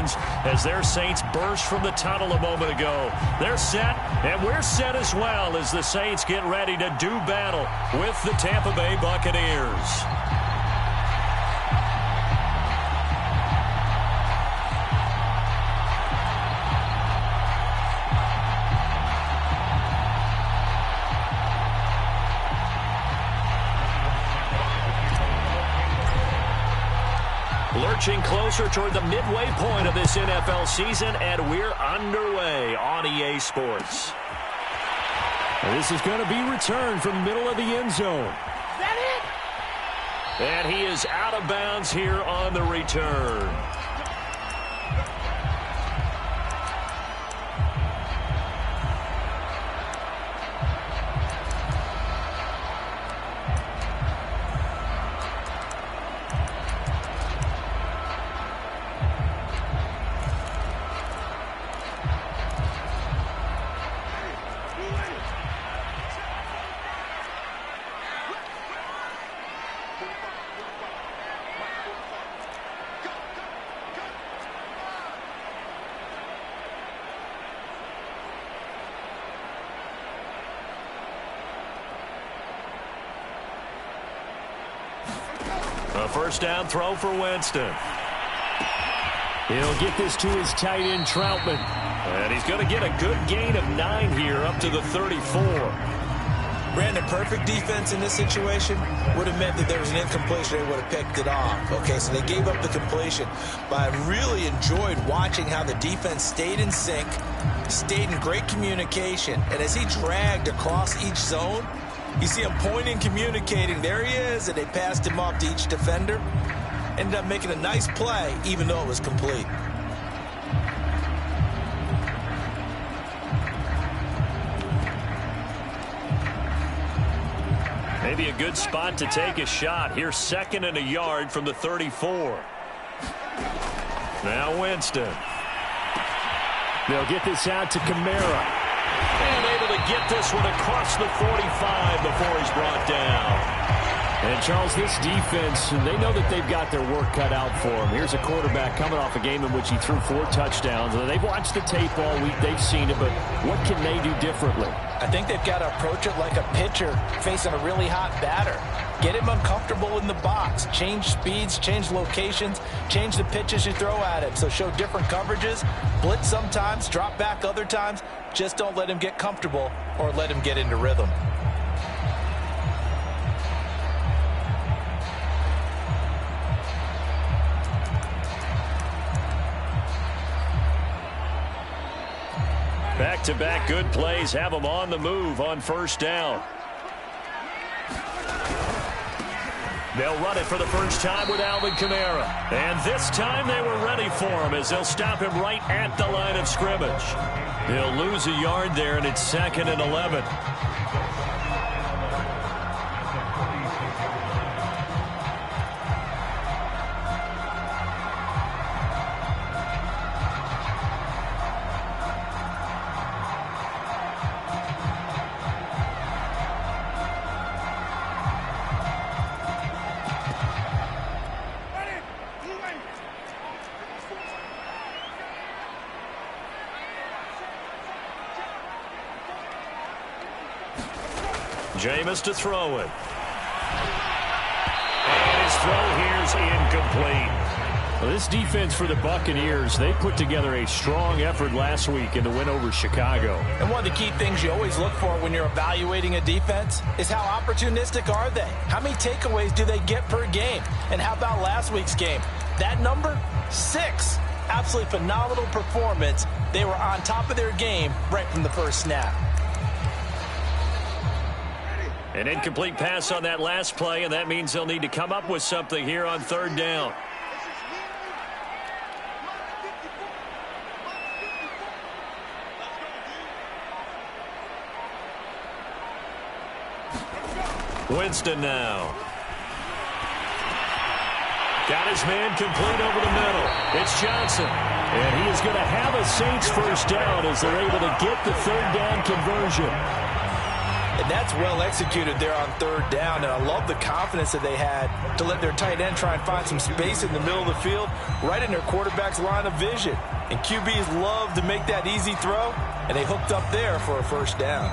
fans as their Saints burst from the tunnel a moment ago. They're set, and we're set as well as the Saints get ready to do battle with the Tampa Bay Buccaneers. Lurching closer toward the midway point of this NFL season, and we're underway on EA Sports. This is going to be returned from the middle of the end zone. Is that it? And he is out of bounds here on the return. A first down throw for Winston. He'll get this to his tight end, Troutman. And he's going to get a good gain of 9 here up to the 34. Brandon, perfect defense in this situation would have meant that there was an incompletion. They would have picked it off. Okay, so they gave up the completion. But I really enjoyed watching how the defense stayed in sync, stayed in great communication. And as he dragged across each zone, you see him pointing, communicating. There he is, and they passed him off to each defender. Ended up making a nice play, even though it was complete. Maybe a good spot to take a shot. Here's 2nd and a yard from the 34. Now Winston. They'll get this out to Kamara. And able to get this one across the 45 before he's brought down. And, Charles, this defense, they know that they've got their work cut out for them. Here's a quarterback coming off a game in which he threw 4 touchdowns. They've watched the tape all week. They've seen it, but what can they do differently? I think they've got to approach it like a pitcher facing a really hot batter. Get him uncomfortable in the box. Change speeds, change locations, change the pitches you throw at him. So show different coverages, blitz sometimes, drop back other times. Just don't let him get comfortable or let him get into rhythm. Back-to-back good plays have them on the move on first down. They'll run it for the first time with Alvin Kamara. And this time they were ready for him as they'll stop him right at the line of scrimmage. He'll lose a yard there, and it's 2nd and 11. Jameis to throw it. And his throw here's incomplete. Well, this defense for the Buccaneers, they put together a strong effort last week in the win over Chicago. And one of the key things you always look for when you're evaluating a defense is how opportunistic are they? How many takeaways do they get per game? And how about last week's game? That number, 6. Absolutely phenomenal performance. They were on top of their game right from the first snap. An incomplete pass on that last play, and that means they'll need to come up with something here on 3rd down. Winston now. Got his man complete over the middle. It's Johnson. And he is going to have a Saints first down as they're able to get the 3rd down conversion. And that's well executed there on third down. And I love the confidence that they had to let their tight end try and find some space in the middle of the field, right in their quarterback's line of vision. And QBs love to make that easy throw, and they hooked up there for a first down.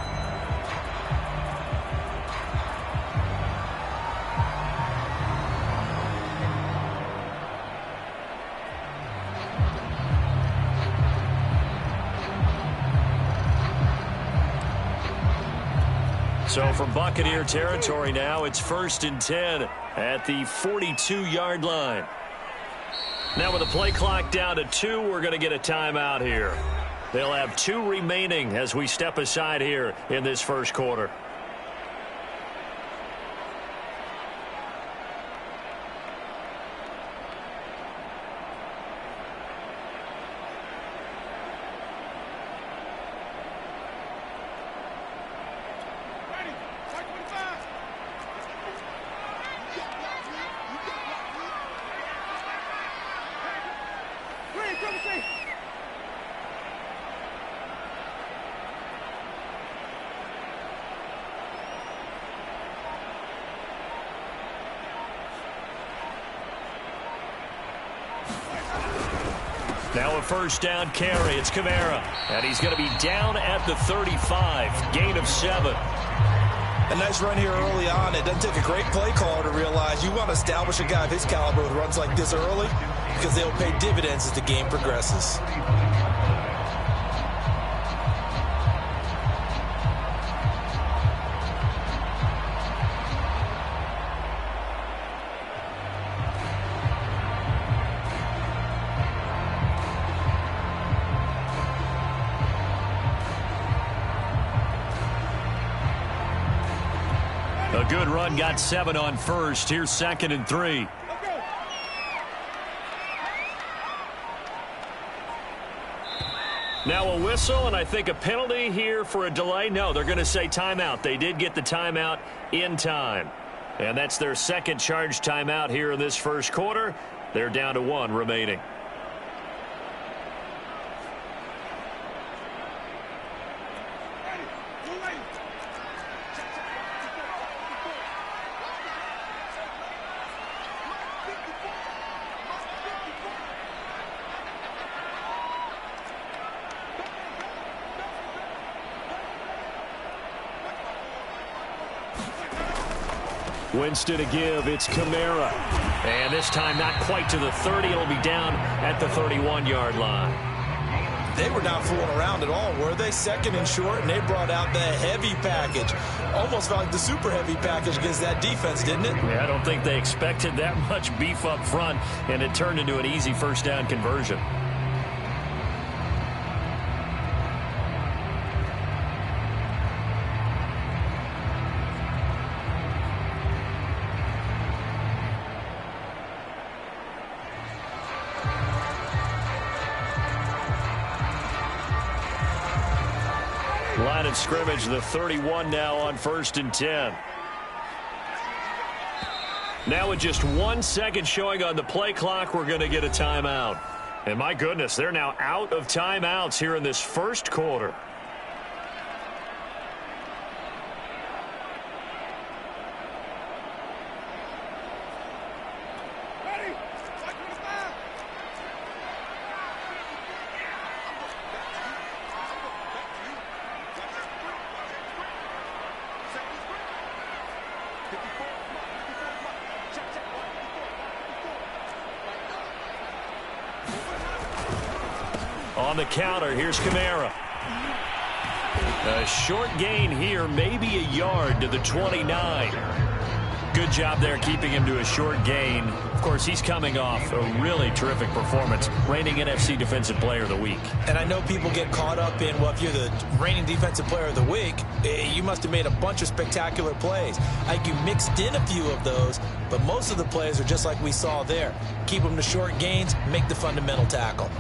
So from Buccaneer territory now, it's 1st and 10 at the 42-yard line. Now with the play clock down to 2, we're going to get a timeout here. They'll have 2 remaining as we step aside here in this first quarter. Now a first down carry. It's Kamara. And he's going to be down at the 35. Gain of 7. A nice run here early on. It doesn't take a great play caller to realize you want to establish a guy of his caliber with runs like this early, because they'll pay dividends as the game progresses. A good run, got 7 on first. Here's 2nd and 3. Now a whistle, and I think a penalty here for a delay. No, they're going to say timeout. They did get the timeout in time. And that's their second charge timeout here in this first quarter. They're down to 1 remaining. Winston to give. It's Kamara. And this time not quite to the 30. It'll be down at the 31-yard line. They were not fooling around at all, were they? 2nd and short, and they brought out the heavy package. Almost felt like the super heavy package against that defense, didn't it? Yeah, I don't think they expected that much beef up front, and it turned into an easy first down conversion. Line of scrimmage, the 31 now on 1st and 10. Now with just 1 second showing on the play clock, we're going to get a timeout. And my goodness, they're now out of timeouts here in this first quarter. On the counter, here's Kamara. A short gain here, maybe a yard to the 29. Good job there keeping him to a short gain. Of course, he's coming off a really terrific performance, reigning NFC Defensive Player of the Week. And I know people get caught up in, well, if you're the reigning Defensive Player of the Week, you must have made a bunch of spectacular plays. I think you mixed in a few of those, but most of the plays are just like we saw there. Keep them to short gains, make the fundamental tackle.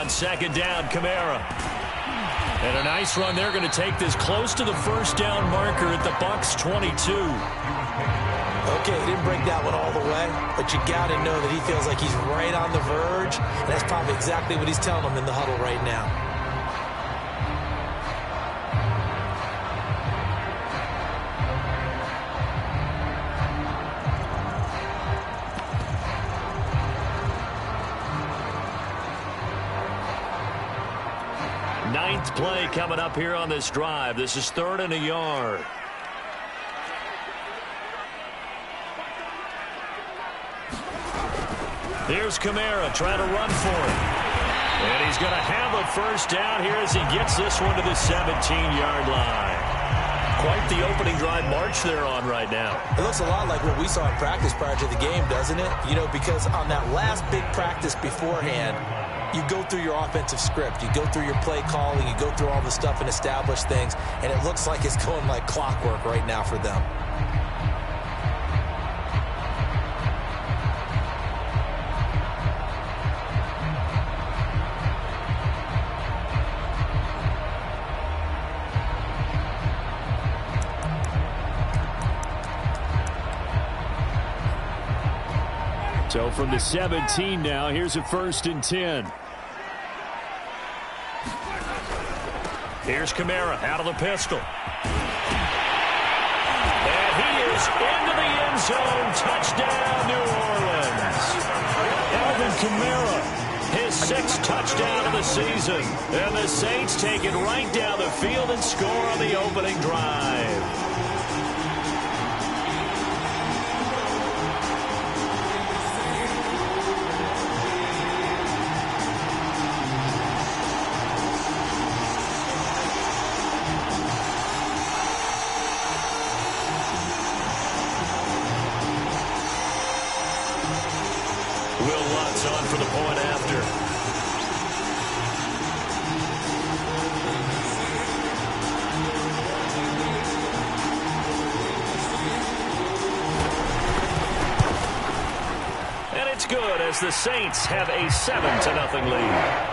On second down, Kamara. And a nice run. They're going to take this close to the first down marker at the Bucs 22. Okay, he didn't break that one all the way, but you got to know that he feels like he's right on the verge, and that's probably exactly what he's telling them in the huddle right now. Ninth play coming up here on this drive. This is 3rd and a yard. Here's Kamara trying to run for it. And he's going to have a first down here as he gets this one to the 17-yard line. Quite the opening drive march they're on right now. It looks a lot like what we saw in practice prior to the game, doesn't it? You know, because on that last big practice beforehand, you go through your offensive script. You go through your play calling. You go through all the stuff and establish things. And it looks like it's going like clockwork right now for them. So from the 17 now, here's a 1st and 10. Here's Kamara out of the pistol. And he is into the end zone. Touchdown, New Orleans. Alvin Kamara, his 6th touchdown of the season. And the Saints take it right down the field and score on the opening drive. On for the point after. And it's good as the Saints have a 7-0 lead.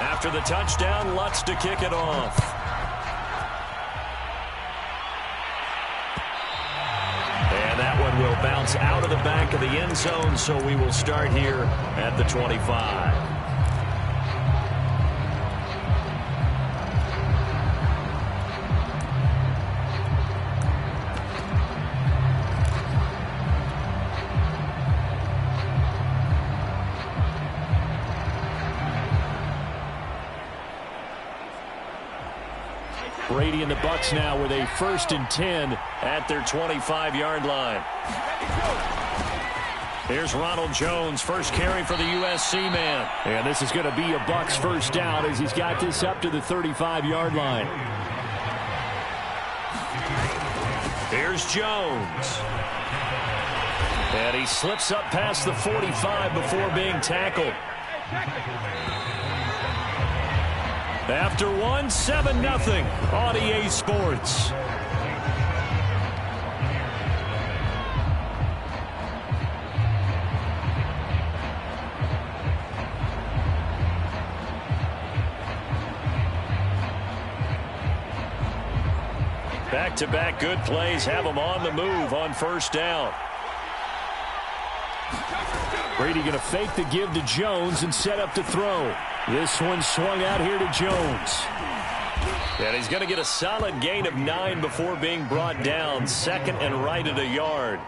After the touchdown, Lutz to kick it off. And that one will bounce out of the back of the end zone, so we will start here at the 25. Brady and the Bucs now with a 1st and 10 at their 25-yard line. Here's Ronald Jones, first carry for the USC man. And this is going to be a Bucs first down as he's got this up to the 35-yard line. Here's Jones. And he slips up past the 45 before being tackled. After one, 7-0 on EA Sports. Back-to-back good plays have them on the move on first down. Brady going to fake the give to Jones and set up to throw. This one swung out here to Jones. And he's going to get a solid gain of 9 before being brought down. 2nd and right at a yard.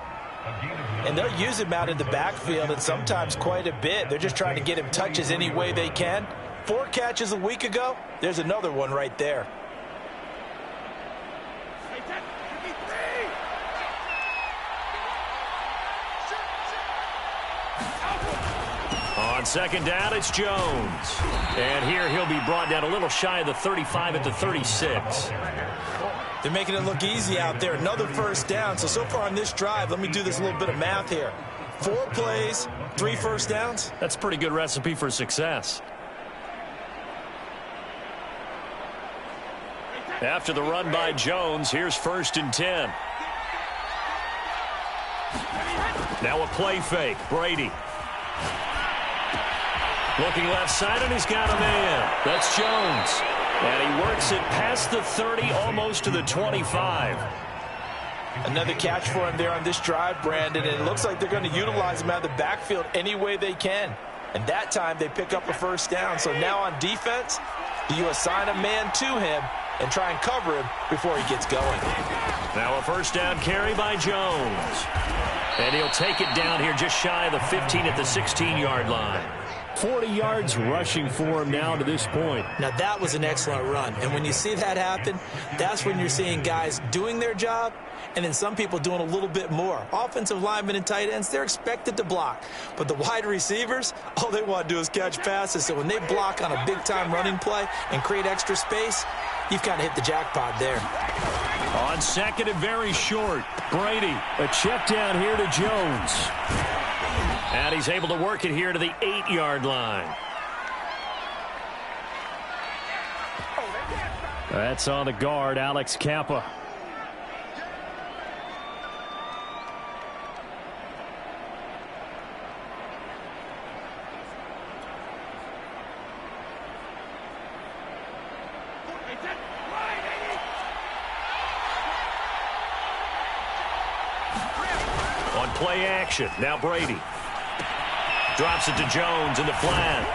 And they'll use him out in the backfield, and sometimes quite a bit. They're just trying to get him touches any way they can. 4 catches a week ago. There's another one right there. On second down, it's Jones. And here he'll be brought down a little shy of the 35 at the 36. They're making it look easy out there. Another first down. So far on this drive, let me do this little bit of math here. 4 plays, 3 first downs. That's a pretty good recipe for success. After the run by Jones, here's 1st and 10. Now a play fake. Brady. Looking left side, and he's got a man. That's Jones. And he works it past the 30, almost to the 25. Another catch for him there on this drive, Brandon. And it looks like they're going to utilize him out of the backfield any way they can. And that time they pick up a first down. So now on defense, do you assign a man to him and try and cover him before he gets going? Now a first down carry by Jones. And he'll take it down here just shy of the 15 at the 16-yard line. 40 yards rushing for him now to this point. Now that was an excellent run. And when you see that happen, that's when you're seeing guys doing their job and then some people doing a little bit more. Offensive linemen and tight ends, they're expected to block. But the wide receivers, all they want to do is catch passes. So when they block on a big-time running play and create extra space, you've kind of hit the jackpot there. On second and very short, Brady. A check down here to Jones. And he's able to work it here to the 8-yard line. That's on the guard, Alex Kappa. On play action, now Brady. Drops it to Jones in the flat.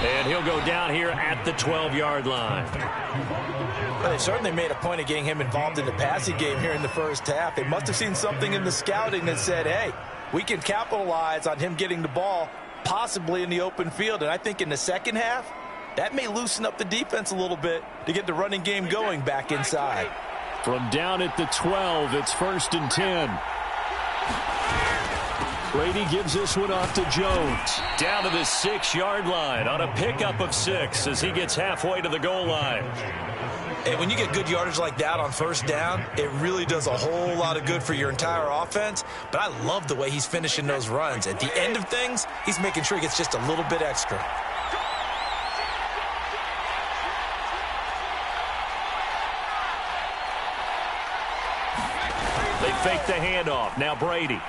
And he'll go down here at the 12-yard line. Well, they certainly made a point of getting him involved in the passing game here in the first half. They must have seen something in the scouting that said, hey, we can capitalize on him getting the ball possibly in the open field. And I think in the second half, that may loosen up the defense a little bit to get the running game going back inside. From down at the 12, it's 1st and 10. Brady gives this one off to Jones. Down to the 6-yard line on a pickup of 6 as he gets halfway to the goal line. And when you get good yardage like that on first down, it really does a whole lot of good for your entire offense. But I love the way he's finishing those runs. At the end of things, he's making sure he gets just a little bit extra. They fake the handoff. Now Brady.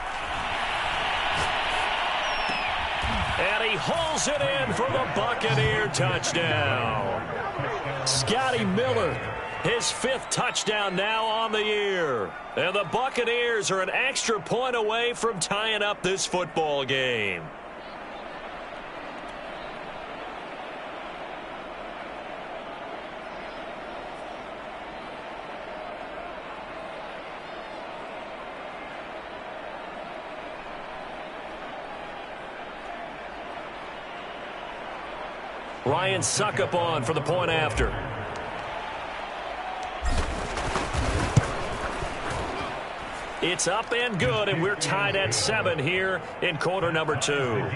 And he hauls it in for the Buccaneer touchdown. Scotty Miller. His 5th touchdown now on the year. And the Buccaneers are an extra point away from tying up this football game. Ryan Suckup on for the point after. It's up and good, and we're tied at 7 here in quarter number 2.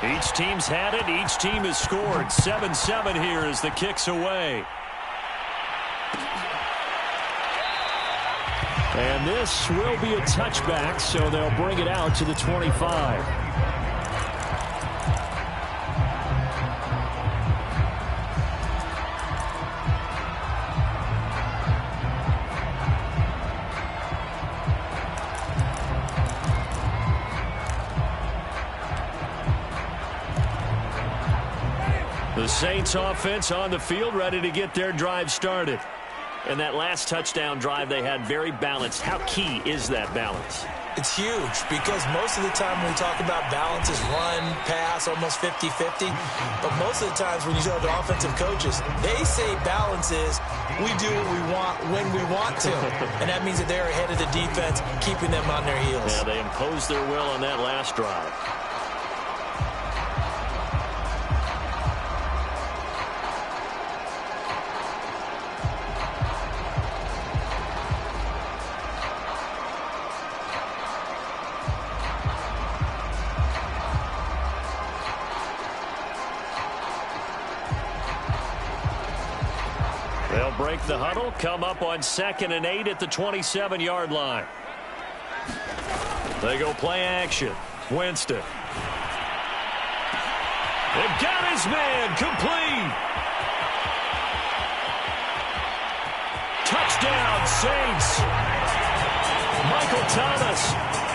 Each team's had it. Each team has scored. 7-7 here as the kick's away. And this will be a touchback, so they'll bring it out to the 25. The Saints offense on the field, ready to get their drive started. And that last touchdown drive they had very balanced. How key is that balance? It's huge because most of the time when we talk about balance is run, pass, almost 50-50. But most of the times when you talk to offensive coaches, they say balance is we do what we want when we want to. And that means that they're ahead of the defense, keeping them on their heels. Yeah, they imposed their will on that last drive. They'll break the huddle, come up on 2nd and 8 at the 27-yard line. They go play action. Winston. They've got his man complete. Touchdown, Saints. Michael Thomas,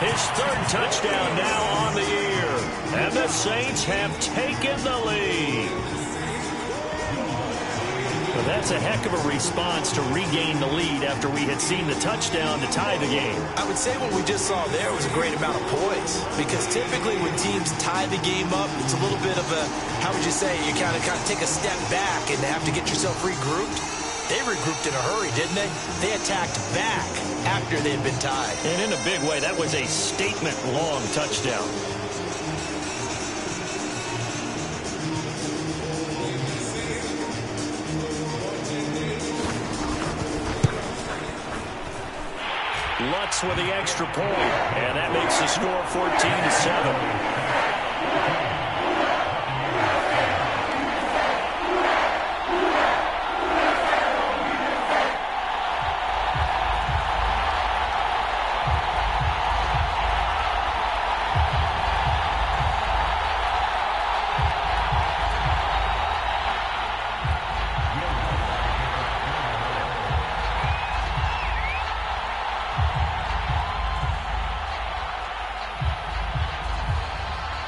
his 3rd touchdown now on the year. And the Saints have taken the lead. Well, that's a heck of a response to regain the lead after we had seen the touchdown to tie the game. I would say what we just saw there was a great amount of poise, because typically when teams tie the game up, it's a little bit of a, how would you say, you kind of take a step back and have to get yourself regrouped. They regrouped in a hurry, didn't they? They attacked back after they'd been tied. And in a big way, that was a statement-long touchdown. Lutz with the extra point, and that makes the score 14-7.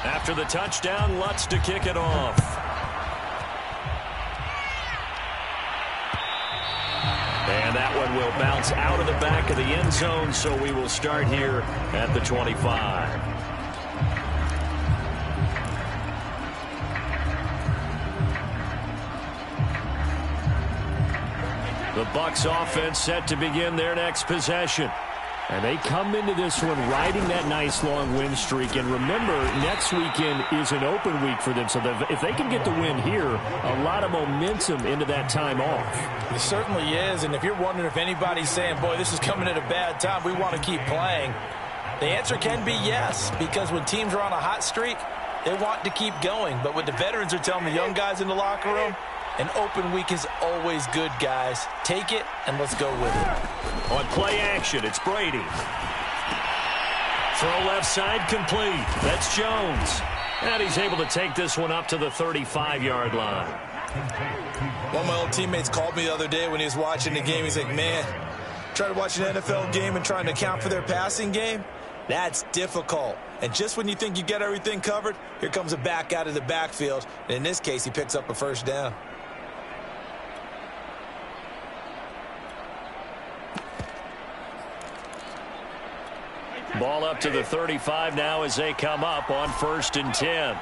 After the touchdown, Lutz to kick it off. And that one will bounce out of the back of the end zone, so we will start here at the 25. The Bucs offense set to begin their next possession. And they come into this one riding that nice long win streak. And remember, next weekend is an open week for them. So if they can get the win here, a lot of momentum into that time off. It certainly is. And if you're wondering if anybody's saying, boy, this is coming at a bad time, we want to keep playing, the answer can be yes. Because when teams are on a hot streak, they want to keep going. But what the veterans are telling the young guys in the locker room, an open week is always good, guys. Take it, and let's go with it. On play action, it's Brady. Throw left side complete. That's Jones. And he's able to take this one up to the 35-yard line. One of my old teammates called me the other day when he was watching the game. He's like, man, trying to watch an NFL game and trying to account for their passing game? That's difficult. And just when you think you get everything covered, here comes a back out of the backfield. And in this case, he picks up a first down. Ball up to the 35 now as they come up on 1st and 10.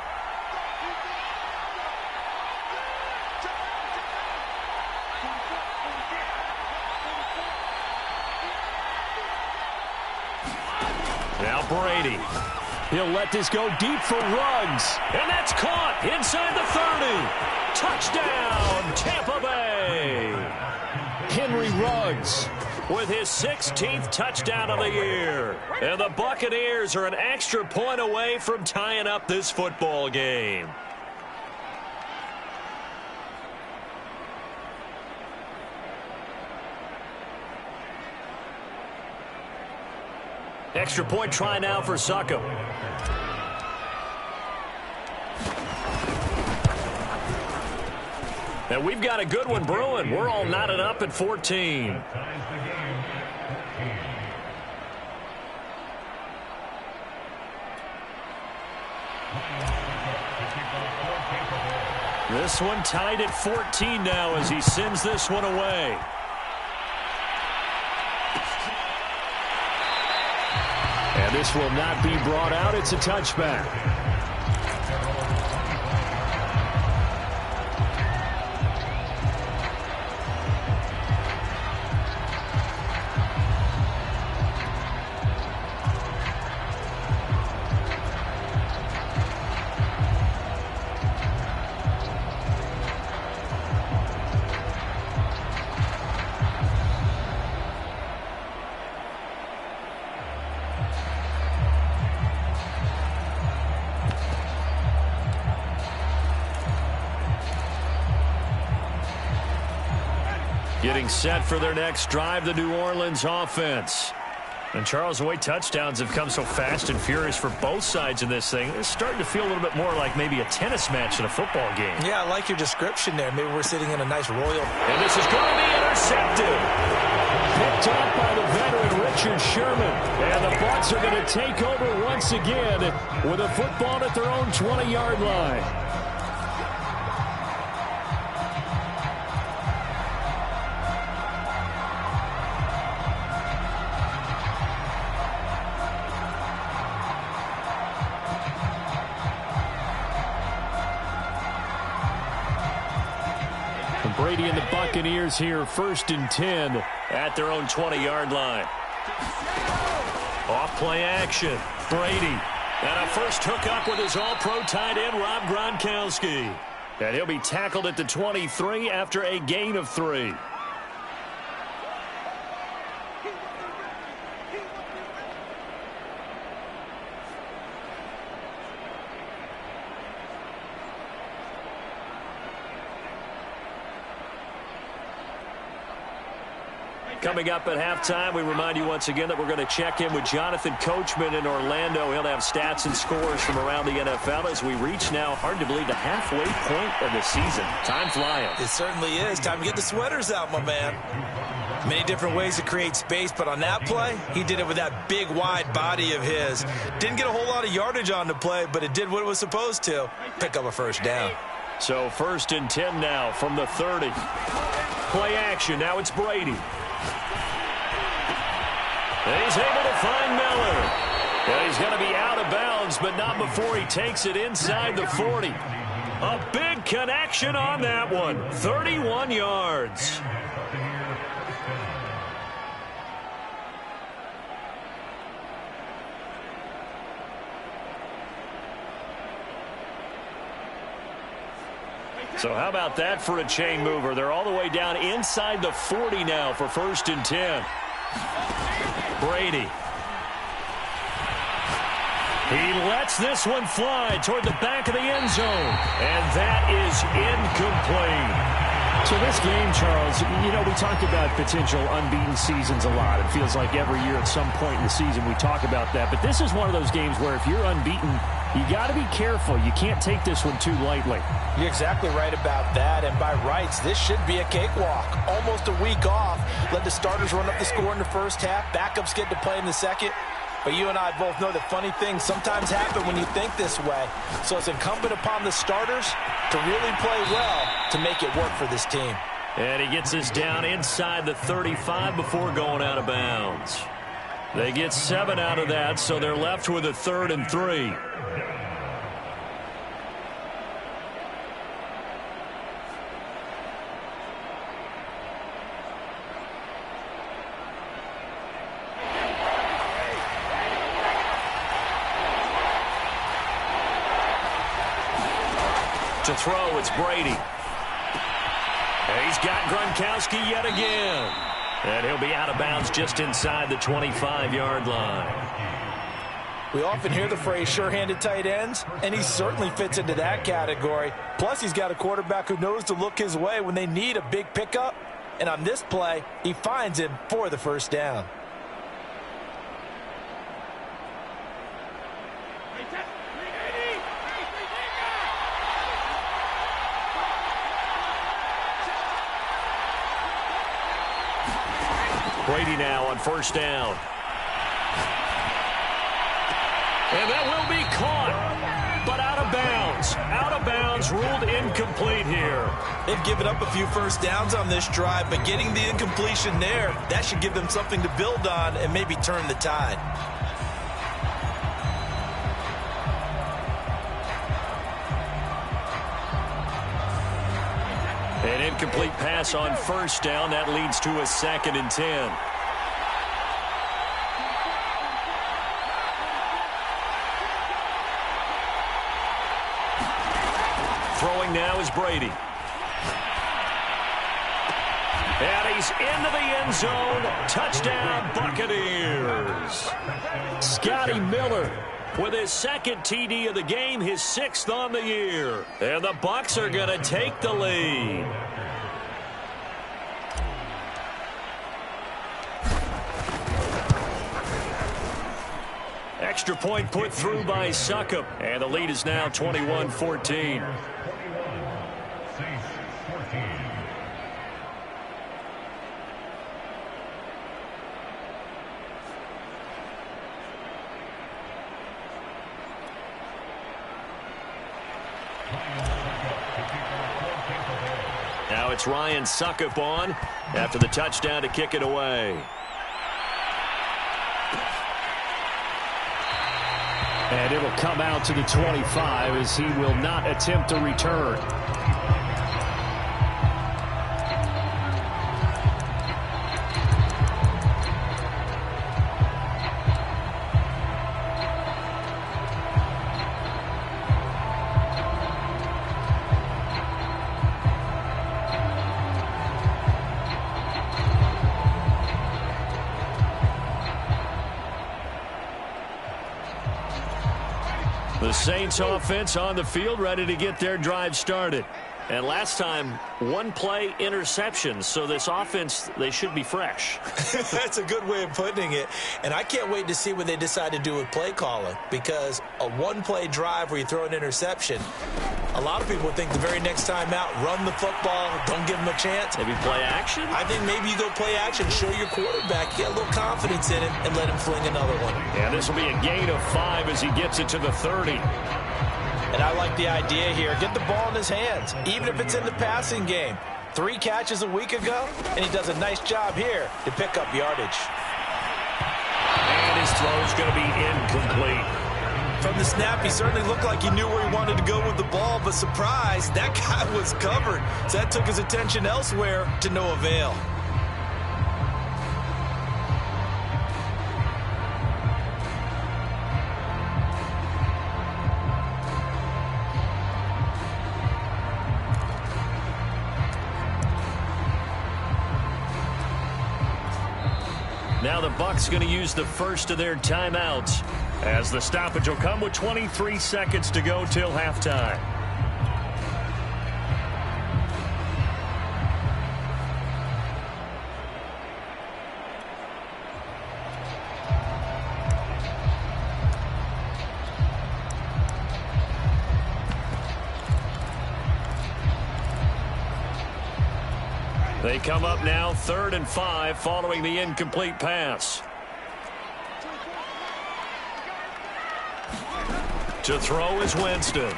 Now Brady. He'll let this go deep for Ruggs. And that's caught inside the 30. Touchdown, Tampa Bay. Henry Ruggs with his 16th touchdown of the year. And the Buccaneers are an extra point away from tying up this football game. Extra point try now for Succo. And we've got a good one brewing. We're all knotted up at 14. This one tied at 14 now as he sends this one away. And this will not be brought out. It's a touchback. Getting set for their next drive, the New Orleans offense. And Charles, the way touchdowns have come so fast and furious for both sides in this thing, it's starting to feel a little bit more like maybe a tennis match in a football game. Yeah, I like your description there. Maybe we're sitting in a nice royal. And this is going to be intercepted. Picked up by the veteran Richard Sherman. And the Bucs are going to take over once again with a football at their own 20-yard line. Brady and the Buccaneers here, 1st and 10 at their own 20-yard line. Off play action. Brady. And a first hookup with his all-pro tight end, Rob Gronkowski. And he'll be tackled at the 23 after a gain of 3. Coming up at halftime, we remind you once again that we're going to check in with Jonathan Coachman in Orlando. He'll have stats and scores from around the NFL as we reach now, hard to believe, the halfway point of the season. Time flying. It certainly is. Time to get the sweaters out, my man. Many different ways to create space, but on that play, he did it with that big, wide body of his. Didn't get a whole lot of yardage on the play, but it did what it was supposed to. Pick up a first down. So 1st and 10 now from the 30. Play action. Now it's Brady. And he's able to find Miller. And he's going to be out of bounds, but not before he takes it inside the 40. A big connection on that one. 31 yards. So how about that for a chain mover? They're all the way down inside the 40 now for 1st and 10. Brady. He lets this one fly toward the back of the end zone. And that is incomplete. So this game, Charles, you know, we talked about potential unbeaten seasons a lot. It feels like every year at some point in the season we talk about that. But this is one of those games where if you're unbeaten, you got to be careful. You can't take this one too lightly. You're exactly right about that. And by rights, this should be a cakewalk. Almost a week off. Let the starters run up the score in the first half. Backups get to play in the second. But you and I both know that funny things sometimes happen when you think this way. So it's incumbent upon the starters to really play well to make it work for this team. And he gets us down inside the 35 before going out of bounds. They get 7 out of that, so they're left with a 3rd and 3. To throw, it's Brady. And he's got Gronkowski yet again. And he'll be out of bounds just inside the 25-yard line. We often hear the phrase sure-handed tight ends, and he certainly fits into that category. Plus, he's got a quarterback who knows to look his way when they need a big pickup. And on this play, he finds him for the first down. Brady now on 1st down. And that will be caught, but out of bounds. Out of bounds, ruled incomplete here. They've given up a few first downs on this drive, but getting the incompletion there, that should give them something to build on and maybe turn the tide. An incomplete pass on first down. That leads to a 2nd and 10. Throwing now is Brady. And he's into the end zone. Touchdown, Buccaneers. Scotty Miller with his 2nd TD of the game, his 6th on the year. And the Bucs are going to take the lead. Extra point put through by Succop. And the lead is now 21-14. Now it's Ryan Succop on after the touchdown to kick it away. And it'll come out to the 25 as he will not attempt to return. The Saints offense on the field, ready to get their drive started. And last time, 1-play interception. So this offense, they should be fresh. That's a good way of putting it. And I can't wait to see what they decide to do with play calling. Because a 1-play drive where you throw an interception, a lot of people think the very next time out, run the football, don't give them a chance. Maybe play action? I think maybe you go play action, show your quarterback, get a little confidence in him, and let him fling another one. Yeah, this will be a gain of 5 as he gets it to the 30. And I like the idea here. Get the ball in his hands, even if it's in the passing game. 3 catches a week ago, and he does a nice job here to pick up yardage. And his throw is going to be incomplete. From the snap, he certainly looked like he knew where he wanted to go with the ball, but surprise, that guy was covered. So that took his attention elsewhere to no avail. Now the Bucs going to use the first of their timeouts as the stoppage will come with 23 seconds to go till halftime. They come up now 3rd and 5 following the incomplete pass. To throw is Winston.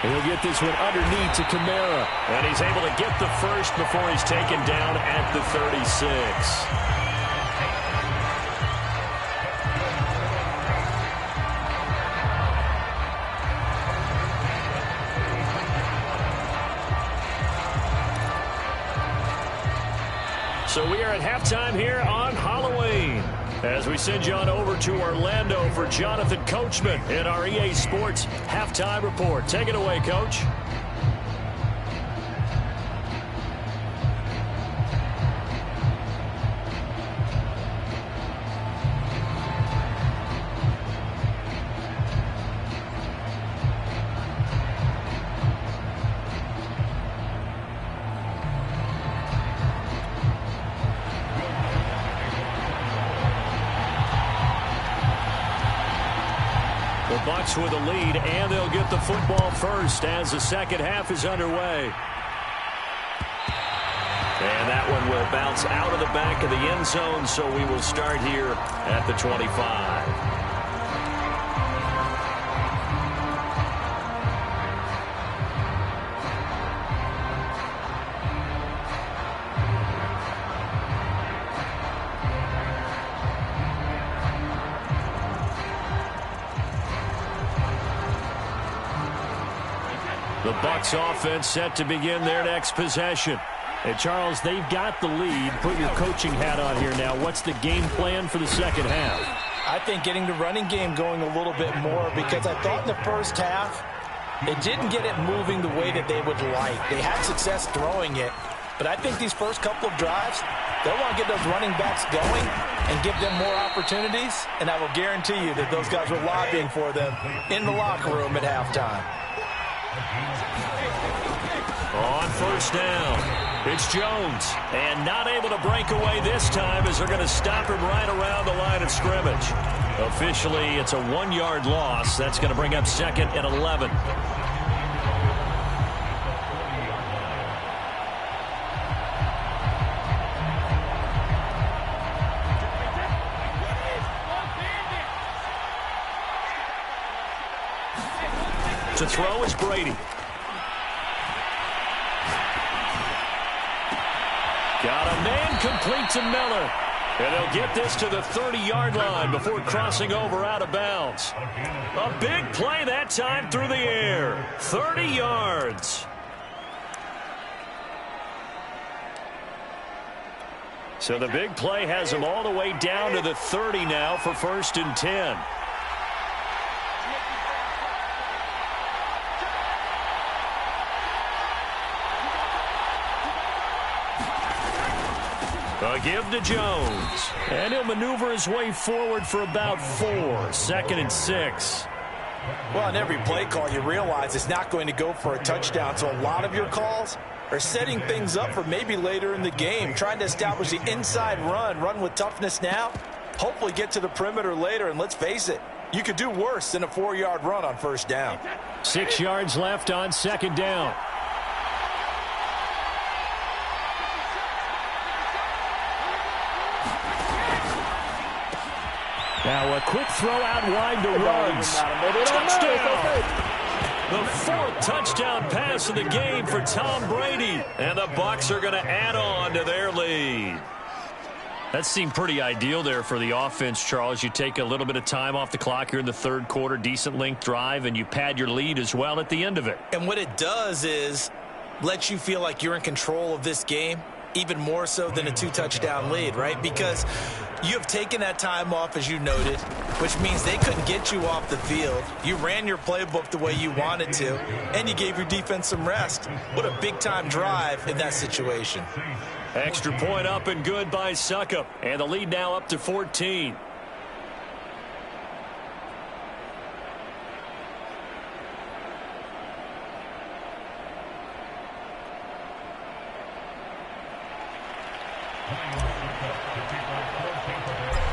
He'll get this one underneath to Kamara. And he's able to get the first before he's taken down at the 36. So we are at halftime here on Halloween as we send you on over to Orlando for Jonathan Coachman in our EA Sports Halftime Report. Take it away, Coach. Bucs with a lead, and they'll get the football first as the second half is underway. And that one will bounce out of the back of the end zone, so we will start here at the 25. The The Bucs offense set to begin their next possession. And Charles, they've got the lead. Put your coaching hat on here now. What's the game plan for the second half? I think getting the running game going a little bit more, because I thought in the first half it didn't get it moving the way that they would like. They had success throwing it, but I think these first couple of drives, they'll want to get those running backs going and give them more opportunities, and I will guarantee you that those guys were lobbying for them in the locker room at halftime. On first down, it's Jones. And not able to break away this time as they're going to stop him right around the line of scrimmage. Officially, it's a 1-yard loss. That's going to bring up second and 11. To throw is Brady. Got a man complete to Miller. And they'll get this to the 30-yard line before crossing over out of bounds. A big play that time through the air. 30 yards. So the big play has him all the way down to the 30 now for 1st and 10. A give to Jones. And he'll maneuver his way forward for about 4. 2nd and 6. Well, in every play call, you realize it's not going to go for a touchdown. So a lot of your calls are setting things up for maybe later in the game, trying to establish the inside run with toughness now, hopefully get to the perimeter later. And let's face it, you could do worse than a 4-yard run on first down. 6 yards left on 2nd down. Now a quick throw out wide to Ruggs. Touchdown! The 4th touchdown pass of the game for Tom Brady. And the Bucs are going to add on to their lead. That seemed pretty ideal there for the offense, Charles. You take a little bit of time off the clock here in the 3rd quarter, decent length drive, and you pad your lead as well at the end of it. And what it does is let you feel like you're in control of this game, even more so than a 2-touchdown lead, right? Because you have taken that time off, as you noted, which means they couldn't get you off the field. You ran your playbook the way you wanted to, and you gave your defense some rest. What a big-time drive in that situation. Extra point up and good by Succop. And the lead now up to 14.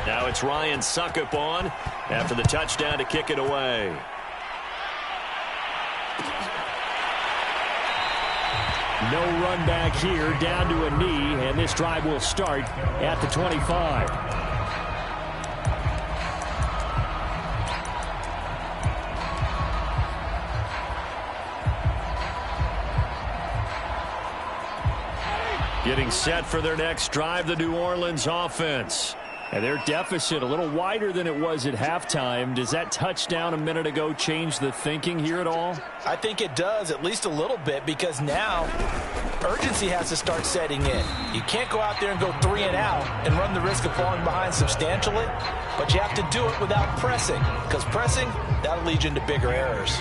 Now it's Ryan Succop on after the touchdown to kick it away. No run back here, down to a knee, and this drive will start at the 25. Getting set for their next drive, the New Orleans offense. And their deficit a little wider than it was at halftime. Does that touchdown a minute ago change the thinking here at all? I think it does, at least a little bit, because now urgency has to start setting in. You can't go out there and go 3 and out and run the risk of falling behind substantially, but you have to do it without pressing, because pressing, that'll lead you into bigger errors.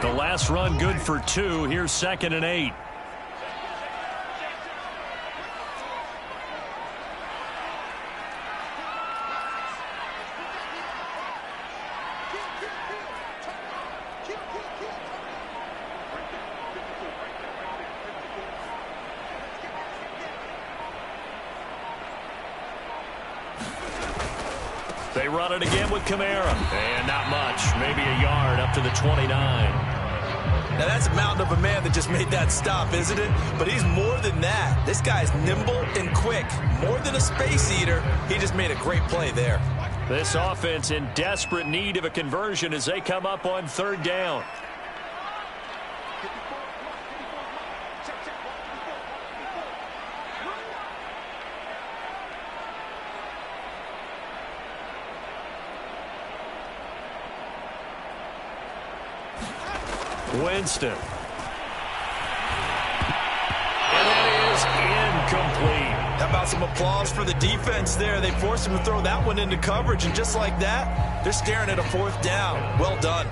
The last run good for 2. Here's 2nd and 8. They run it again with Kamara. And not much. Maybe a yard up to the 29. Now, that's a mountain of a man that just made that stop, isn't it? But he's more than that. This guy's nimble and quick. More than a space eater. He just made a great play there. This offense in desperate need of a conversion as they come up on 3rd down. Winston. And that is incomplete. How about some applause for the defense there? They forced him to throw that one into coverage, and just like that, they're staring at a 4th down. Well done.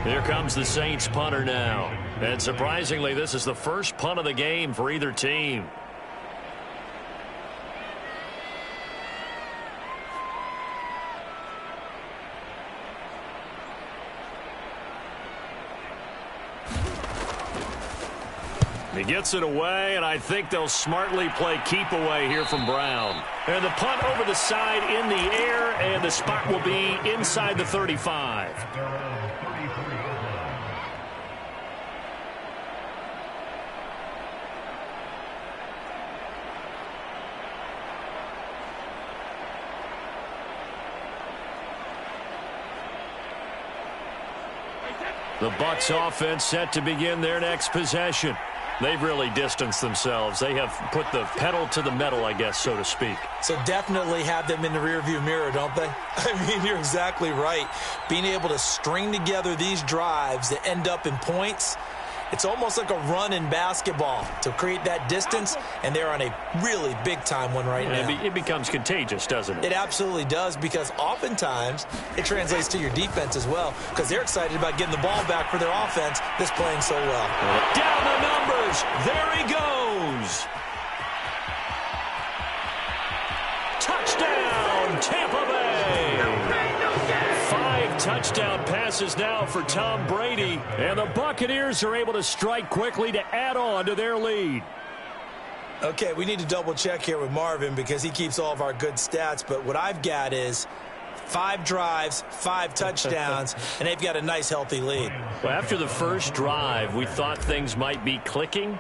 Here comes the Saints punter now. And surprisingly, this is the first punt of the game for either team. He gets it away, and I think they'll smartly play keep away here from Brown. And the punt over the side in the air, and the spot will be inside the 35. The Bucs offense set to begin their next possession. They've really distanced themselves. They have put the pedal to the metal, I guess, so to speak. So definitely have them in the rearview mirror, don't they? I mean, you're exactly right. Being able to string together these drives that end up in points, it's almost like a run in basketball to create that distance, and they're on a really big-time one right now. It becomes contagious, doesn't it? It absolutely does, because oftentimes it translates to your defense as well, because they're excited about getting the ball back for their offense that's playing so well. Down the numbers. There he goes. Touchdown, Tampa Bay. 5 touchdown passes now for Tom Brady, and the Buccaneers are able to strike quickly to add on to their lead. Okay, we need to double check here with Marvin because he keeps all of our good stats, but what I've got is 5 drives, 5 touchdowns, and they've got a nice healthy lead. Well, after the first drive, we thought things might be clicking.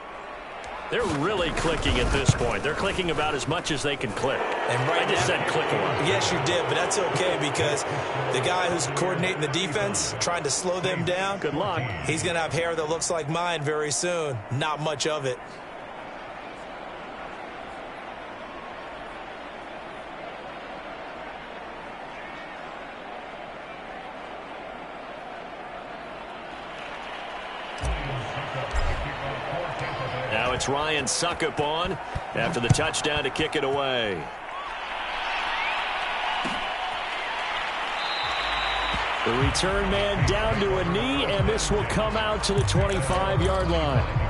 They're really clicking at this point. They're clicking about as much as they can click. And right I just said click a lot. Yes, you did, but that's okay because the guy who's coordinating the defense, trying to slow them down, good luck. He's going to have hair that looks like mine very soon. Not much of it. Now it's Ryan Suckup on after the touchdown to kick it away. The return man down to a knee, and this will come out to the 25-yard line.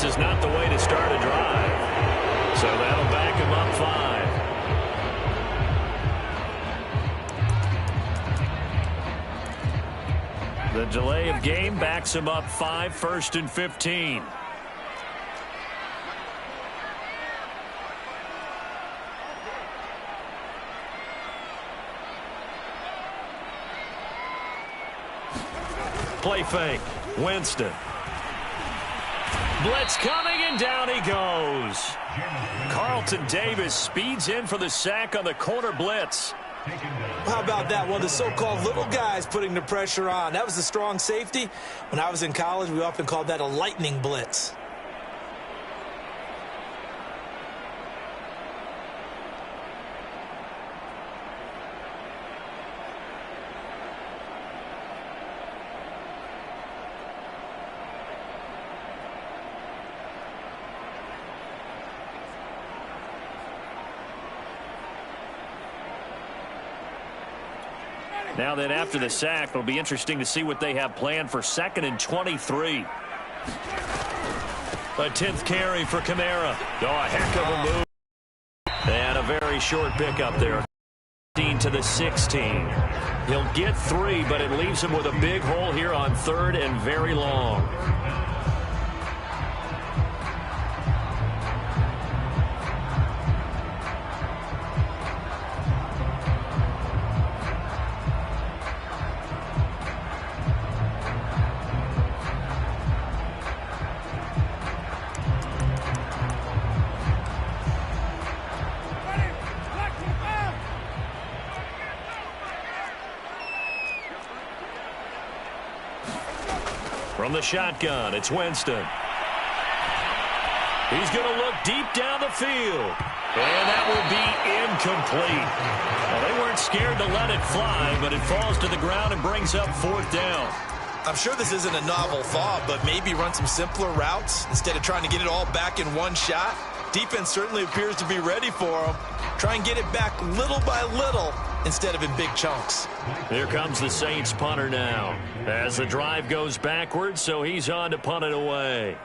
Is not the way to start a drive. So that'll back him up 5. The delay of game backs him up 5, 1st and 15. Play fake. Winston. Blitz coming, and down he goes. Carlton Davis speeds in for the sack on the corner blitz. How about that? One of the so-called little guys putting the pressure on. That was the strong safety. When I was in college, we often called that a lightning blitz. Now then, after the sack, it'll be interesting to see what they have planned for 2nd and 23. A 10th carry for Kamara. Oh, a heck of a move. And a very short pickup there. 15 to the 16. He'll get 3, but it leaves him with a big hole here on 3rd and very long. From the shotgun, it's Winston. He's going to look deep down the field. And that will be incomplete. Well, they weren't scared to let it fly, but it falls to the ground and brings up 4th down. I'm sure this isn't a novel thought, but maybe run some simpler routes instead of trying to get it all back in one shot. Defense certainly appears to be ready for him. Try and get it back little by little instead of in big chunks. Here comes the Saints punter now. As the drive goes backwards, so he's on to punt it away.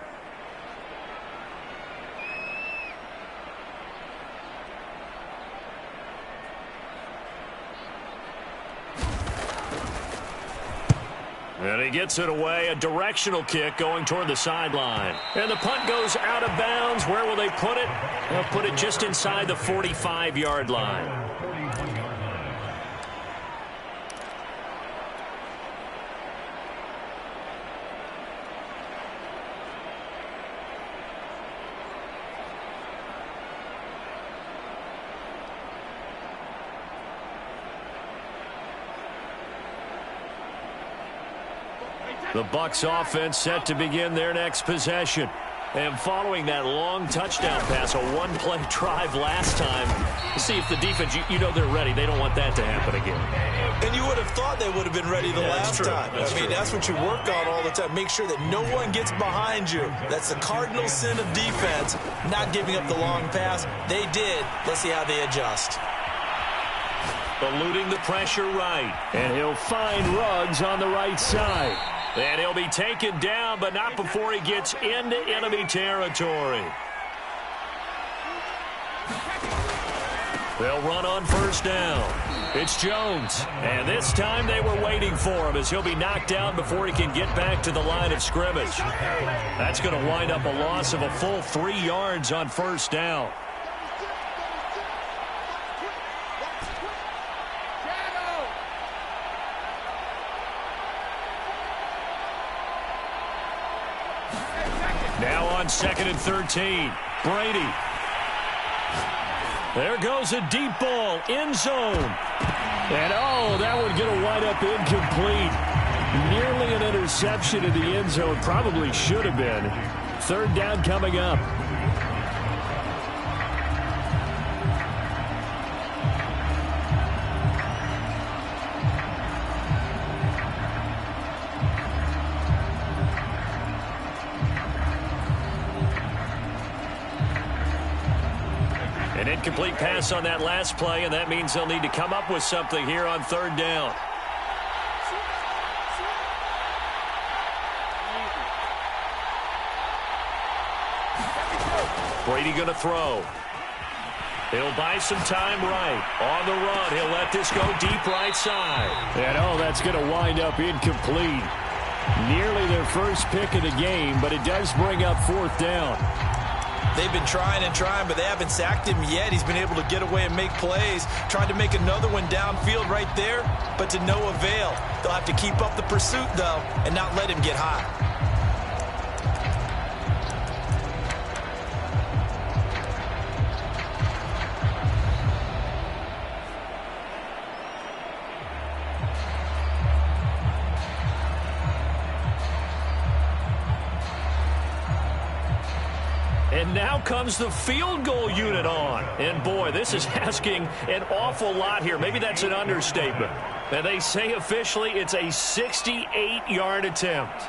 And he gets it away, a directional kick going toward the sideline. And the punt goes out of bounds. Where will they put it? They'll put it just inside the 45-yard line. The Bucs offense set to begin their next possession. And following that long touchdown pass, a one-play drive last time, see if the defense, you know they're ready. They don't want that to happen again. And you would have thought they would have been ready the last time. That's what you work on all the time. Make sure that no one gets behind you. That's the cardinal sin of defense, not giving up the long pass. They did. Let's see how they adjust. Eluding the pressure right. And he'll find Ruggs on the right side. And he'll be taken down, but not before he gets into enemy territory. They'll run on 1st down. It's Jones. And this time they were waiting for him as he'll be knocked down before he can get back to the line of scrimmage. That's going to wind up a loss of a full 3 yards on 1st down. Now on 2nd and 13. Brady. There goes a deep ball. End zone. And, that one going to wind up incomplete. Nearly an interception in the end zone. Probably should have been. 3rd down coming up. An incomplete pass on that last play, and that means they'll need to come up with something here on 3rd down. Brady going to throw. He'll buy some time right. On the run, he'll let this go deep right side. And, that's going to wind up incomplete. Nearly their first pick of the game, but it does bring up 4th down. They've been trying and trying, but they haven't sacked him yet. He's been able to get away and make plays. Tried to make another one downfield right there, but to no avail. They'll have to keep up the pursuit, though, and not let him get hot. And now comes the field goal unit on. And, boy, this is asking an awful lot here. Maybe that's an understatement. And they say officially it's a 68-yard attempt.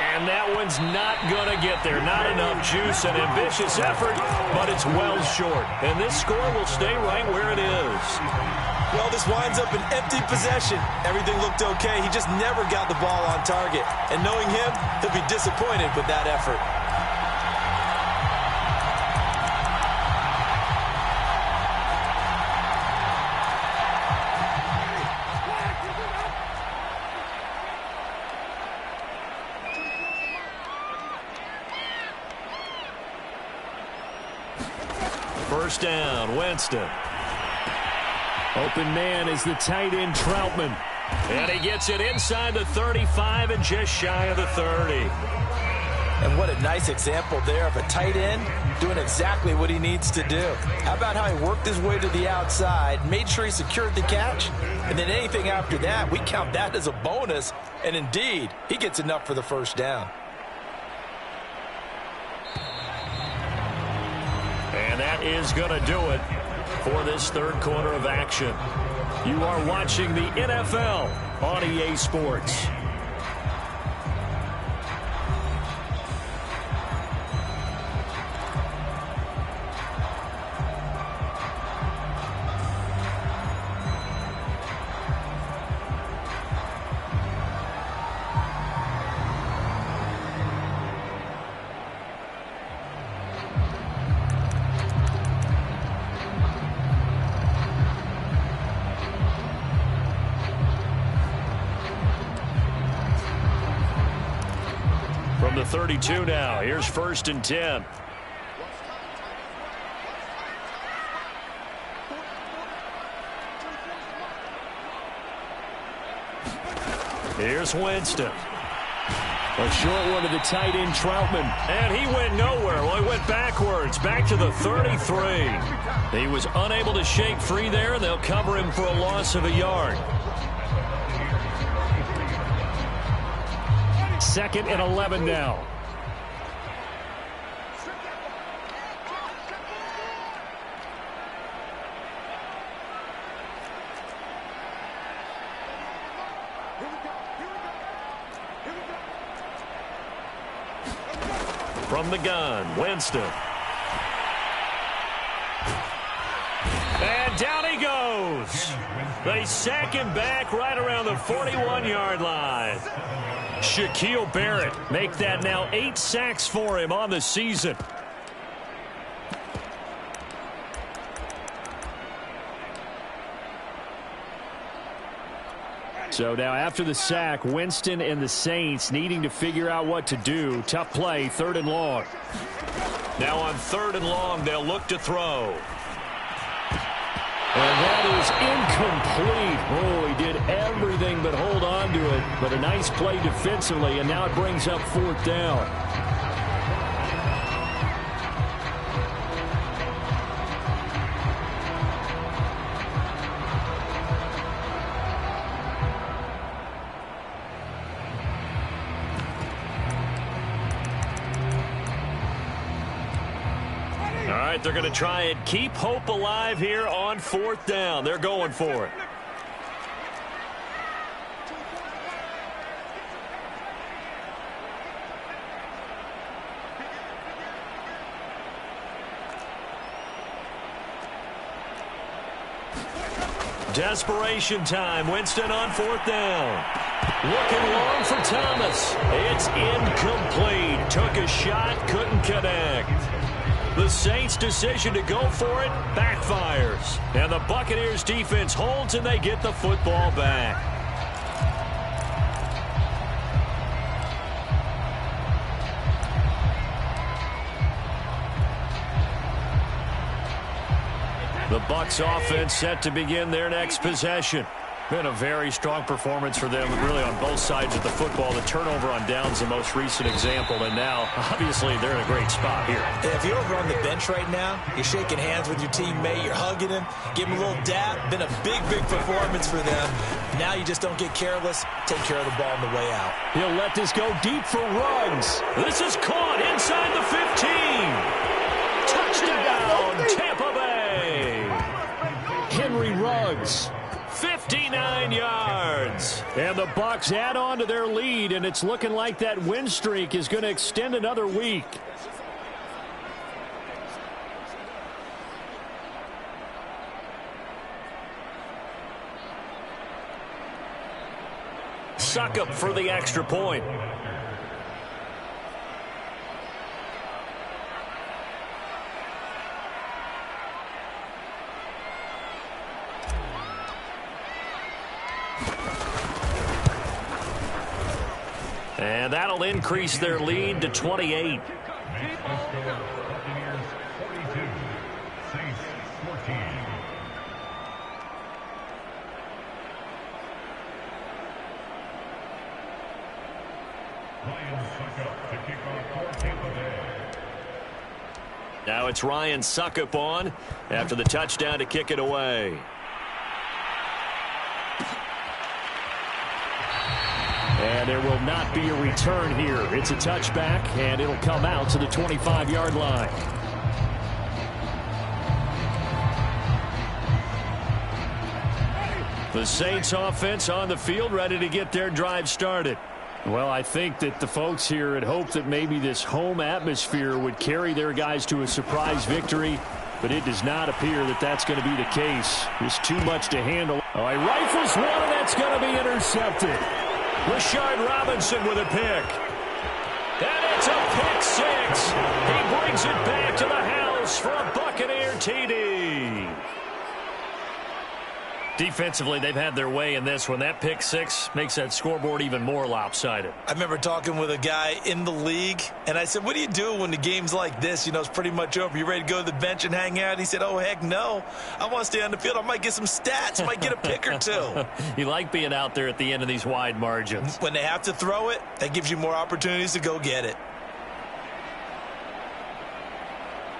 And that one's not going to get there. Not enough juice. An ambitious effort, but it's well short. And this score will stay right where it is. Well, this winds up an empty possession. Everything looked okay. He just never got the ball on target. And knowing him, he'll be disappointed with that effort. First down, Winston. Open man is the tight end, Troutman. And he gets it inside the 35 and just shy of the 30. And what a nice example there of a tight end doing exactly what he needs to do. How about how he worked his way to the outside, made sure he secured the catch, and then anything after that, we count that as a bonus. And indeed, he gets enough for the first down. And that is going to do it for this third quarter of action. You are watching the NFL on EA Sports. From the 32 now, here's 1st and 10. Here's Winston. A short one to the tight end, Troutman. And he went nowhere. Well, he went backwards, back to the 33. He was unable to shake free there, and they'll cover him for a loss of a yard. 2nd and 11 now. From the gun, Winston. And down he goes. They sack him back right around the 41-yard line. Shaquille Barrett make that now 8 sacks for him on the season. So now after the sack, Winston and the Saints needing to figure out what to do. Tough play, 3rd and long. Now on 3rd and long, they'll look to throw. And that is incomplete. Oh, he did everything but hold on to it. But a nice play defensively, and now it brings up 4th down. All right, they're going to try and keep hope alive here on 4th down. They're going for it. Desperation time. Winston on 4th down. Looking long for Thomas. It's incomplete. Took a shot, couldn't connect. The Saints' decision to go for it backfires. And the Buccaneers' defense holds, and they get the football back. The Bucs offense set to begin their next possession. Been a very strong performance for them, really on both sides of the football. The turnover on downs the most recent example, and now, obviously, they're in a great spot here. If you're over on the bench right now, you're shaking hands with your teammate, you're hugging him, give him a little dap. Been a big, big performance for them. Now you just don't get careless. Take care of the ball on the way out. He'll let this go deep for Ruggs. This is caught inside the 15. Touchdown, Tampa Bay. Henry Ruggs. 59 yards. And the Bucs add on to their lead, and it's looking like that win streak is going to extend another week. Succop for the extra point. And that'll increase their lead to 28. Now it's Ryan Suckup on after the touchdown to kick it away. And there will not be a return here. It's a touchback, and it'll come out to the 25-yard line. The Saints offense on the field, ready to get their drive started. Well, I think that the folks here had hoped that maybe this home atmosphere would carry their guys to a surprise victory, but it does not appear that that's going to be the case. Just too much to handle. Oh, he rifles one, and that's going to be intercepted. Rashard Robinson with a pick. And it's a pick six. He brings it back to the house for a Buccaneer TD. Defensively, they've had their way in this one. That pick six makes that scoreboard even more lopsided. I remember talking with a guy in the league, and I said, what do you do when the game's like this? You know, it's pretty much over. You ready to go to the bench and hang out? He said, oh, heck no. I want to stay on the field. I might get some stats. I might get a pick or two. You like being out there at the end of these wide margins. When they have to throw it, that gives you more opportunities to go get it.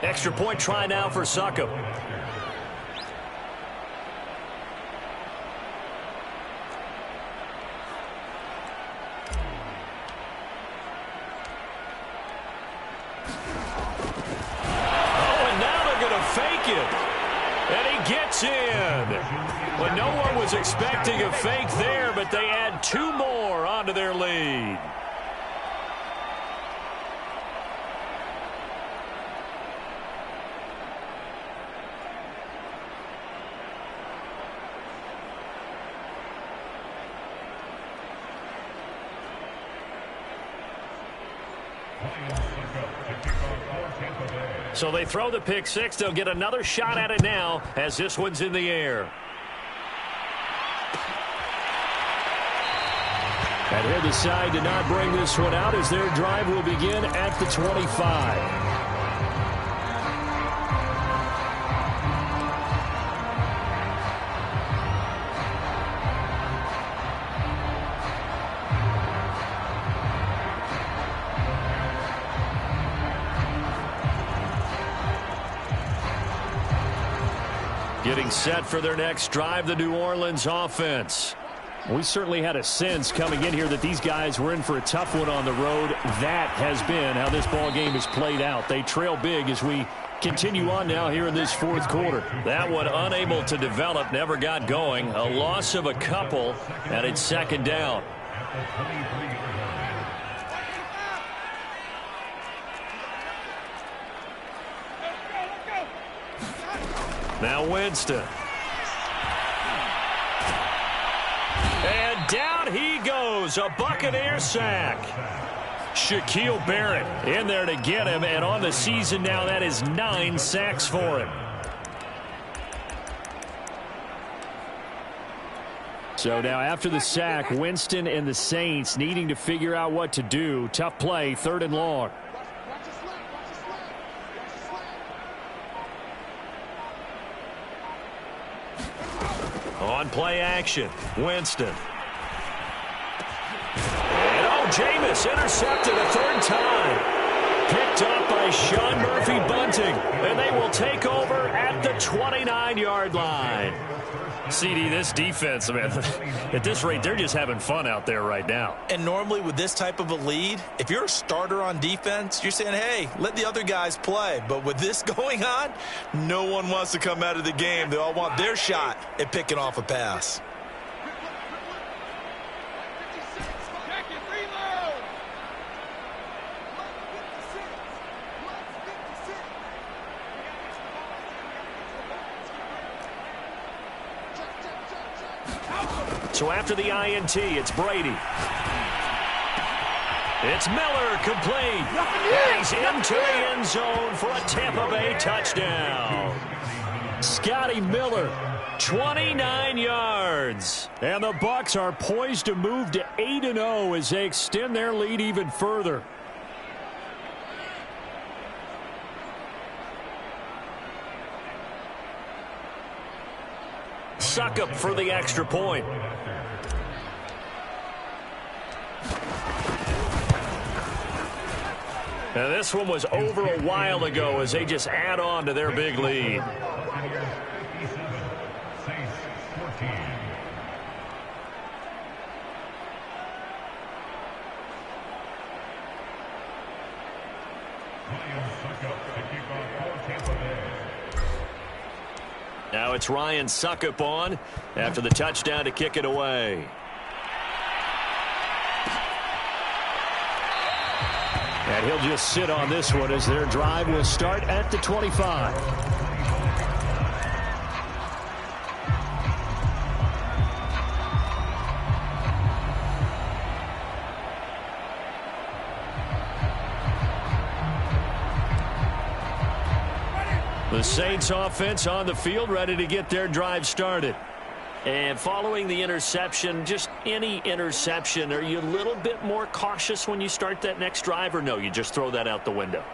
Extra point try now for Suckup. And he gets in. Well, no one was expecting a fake there, but they add two more onto their lead. So they throw the pick six. They'll get another shot at it now as this one's in the air. And he'll decide to not bring this one out as their drive will begin at the 25. Getting set for their next drive, the New Orleans offense. We certainly had a sense coming in here that these guys were in for a tough one on the road. That has been how this ball game has played out. They trail big as we continue on now here in this fourth quarter. That one unable to develop, never got going. A loss of a couple, and it's second down. Now Winston. And down he goes. A Buccaneer sack. Shaquille Barrett in there to get him. And on the season now, that is 9 sacks for him. So now after the sack, Winston and the Saints needing to figure out what to do. Tough play, 3rd and long. On play action, Winston. And Jameis intercepted a 3rd time. Picked up by Sean Murphy-Bunting. And they will take over at the 29-yard line. CD, this defense, man, at this rate, they're just having fun out there right now. And normally with this type of a lead, if you're a starter on defense, you're saying, hey, let the other guys play. But with this going on, no one wants to come out of the game. They all want their shot at picking off a pass. So after the INT, it's Brady. It's Miller, complete. He's into the end zone for a Tampa Bay touchdown. Scotty Miller, 29 yards. And the Bucs are poised to move to 8-0 as they extend their lead even further. Suckup for the extra point. And this one was over a while ago as they just add on to their big lead. Now it's Ryan Suckup on after the touchdown to kick it away. And he'll just sit on this one as their drive will start at the 25. The Saints offense on the field, ready to get their drive started. And following the interception, just any interception, are you a little bit more cautious when you start that next drive, or no, you just throw that out the window?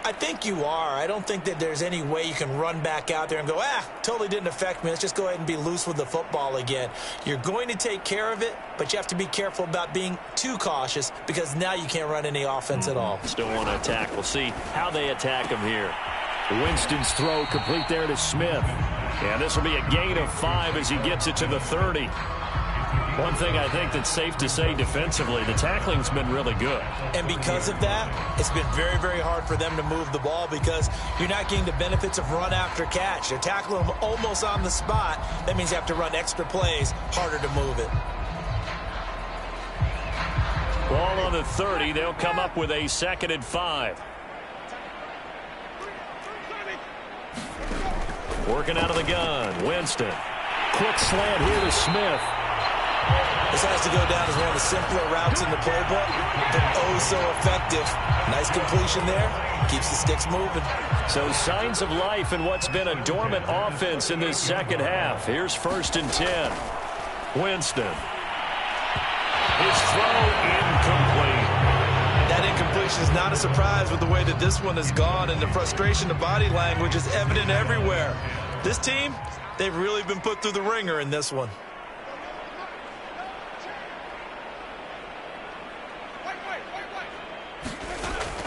I think you are. I don't think that there's any way you can run back out there and go, totally didn't affect me. Let's just go ahead and be loose with the football again. You're going to take care of it, but you have to be careful about being too cautious because now you can't run any offense at all. Still want to attack. We'll see how they attack him here. Winston's throw complete there to Smith. And this will be a gain of 5 as he gets it to the 30. One thing I think that's safe to say defensively, the tackling's been really good. And because of that, it's been very, very hard for them to move the ball because you're not getting the benefits of run after catch. They're tackling them almost on the spot. That means you have to run extra plays, harder to move it. Ball on the 30. They'll come up with a 2nd and 5. Working out of the gun, Winston. Quick slant here to Smith. This has to go down as one of the simpler routes in the playbook, but oh so effective. Nice completion there. Keeps the sticks moving. So signs of life in what's been a dormant offense in this second half. Here's 1st and 10. Winston. His throw incomplete. That incompletion is not a surprise with the way that this one has gone, and the frustration, the body language is evident everywhere. This team, they've really been put through the ringer in this one.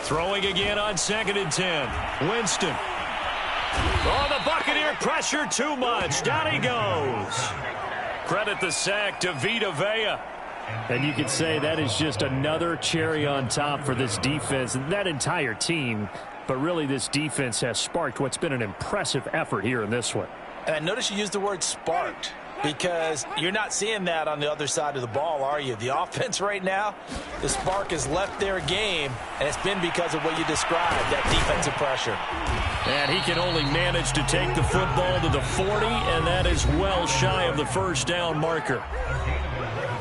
Throwing again on 2nd and 10. Winston. Oh, the Buccaneer pressure too much. Down he goes. Credit the sack to Vita Vea. And you could say that is just another cherry on top for this defense and that entire team. But really, this defense has sparked what's been an impressive effort here in this one. And I notice you used the word sparked because you're not seeing that on the other side of the ball, are you? The offense right now, the spark has left their game, and it's been because of what you described, that defensive pressure. And he can only manage to take the football to the 40, and that is well shy of the 1st down marker.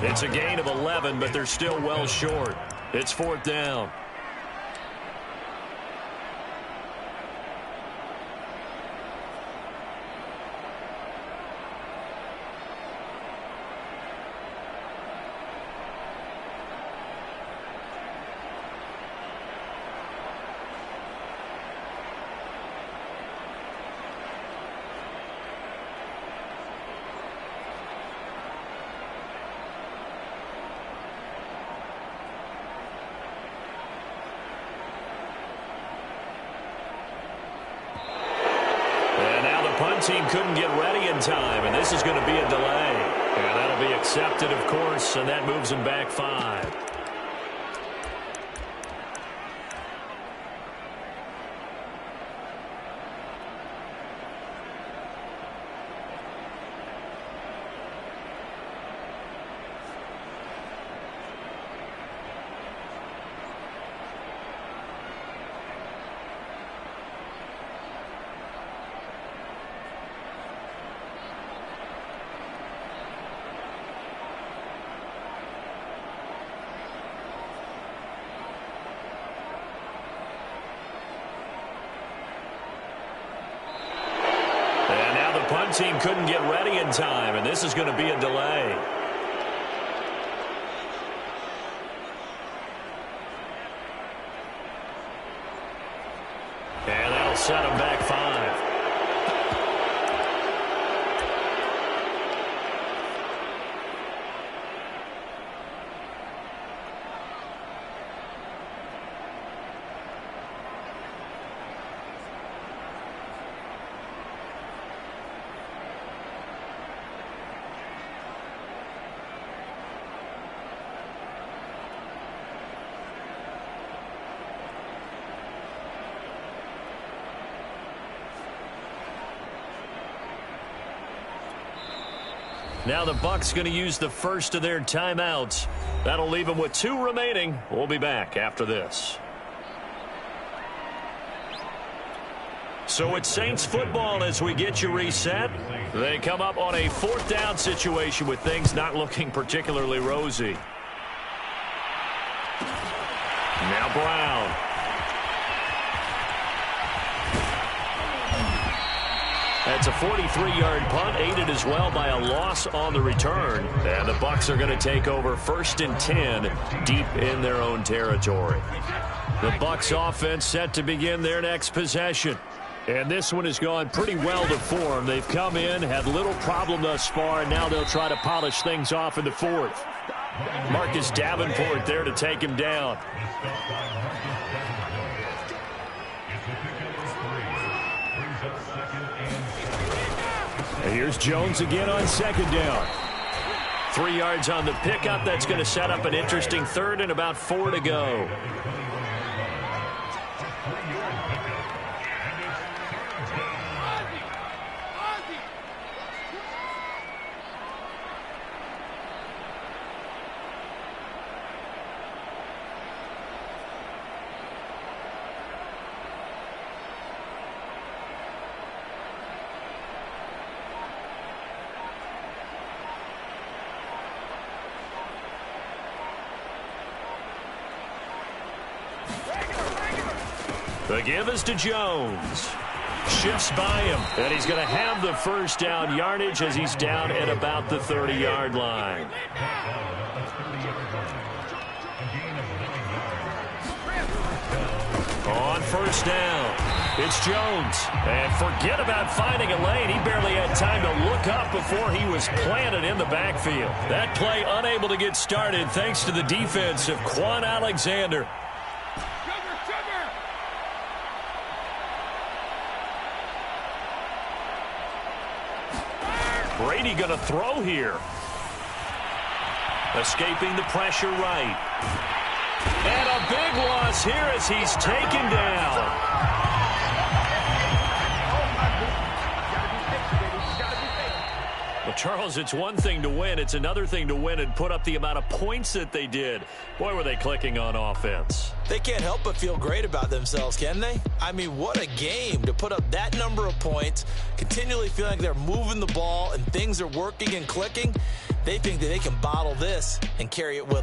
It's a gain of 11, but they're still well short. It's 4th down. Punt team couldn't get ready in time, and this is going to be a delay. And that'll be accepted, of course, and that moves them back 5. Punt team couldn't get ready in time, and this is going to be a delay. And that'll set them back 5. Now the Bucs going to use the first of their timeouts. That'll leave them with 2 remaining. We'll be back after this. So it's Saints football as we get you reset. They come up on a 4th down situation with things not looking particularly rosy. Now Brown. That's a 43-yard punt, aided as well by a loss on the return. And the Bucs are going to take over 1st and 10 deep in their own territory. The Bucs offense set to begin their next possession. And this one has gone pretty well to form. They've come in, had little problem thus far, and now they'll try to polish things off in the 4th. Marcus Davenport there to take him down. And here's Jones again on 2nd down. 3 yards on the pickup. That's going to set up an interesting 3rd and about 4 to go. The give is to Jones. Shifts by him, and he's going to have the 1st down yardage as he's down at about the 30-yard line. On 1st down, it's Jones. And forget about finding a lane. He barely had time to look up before he was planted in the backfield. That play unable to get started thanks to the defense of Quan Alexander. Brady going to throw here. Escaping the pressure right. And a big loss here as he's taken down. Well, Charles, it's one thing to win. It's another thing to win and put up the amount of points that they did. Boy, were they clicking on offense. They can't help but feel great about themselves, can they? I mean, what a game to put up that number of points, continually feeling like they're moving the ball and things are working and clicking. They think that they can bottle this and carry it with them.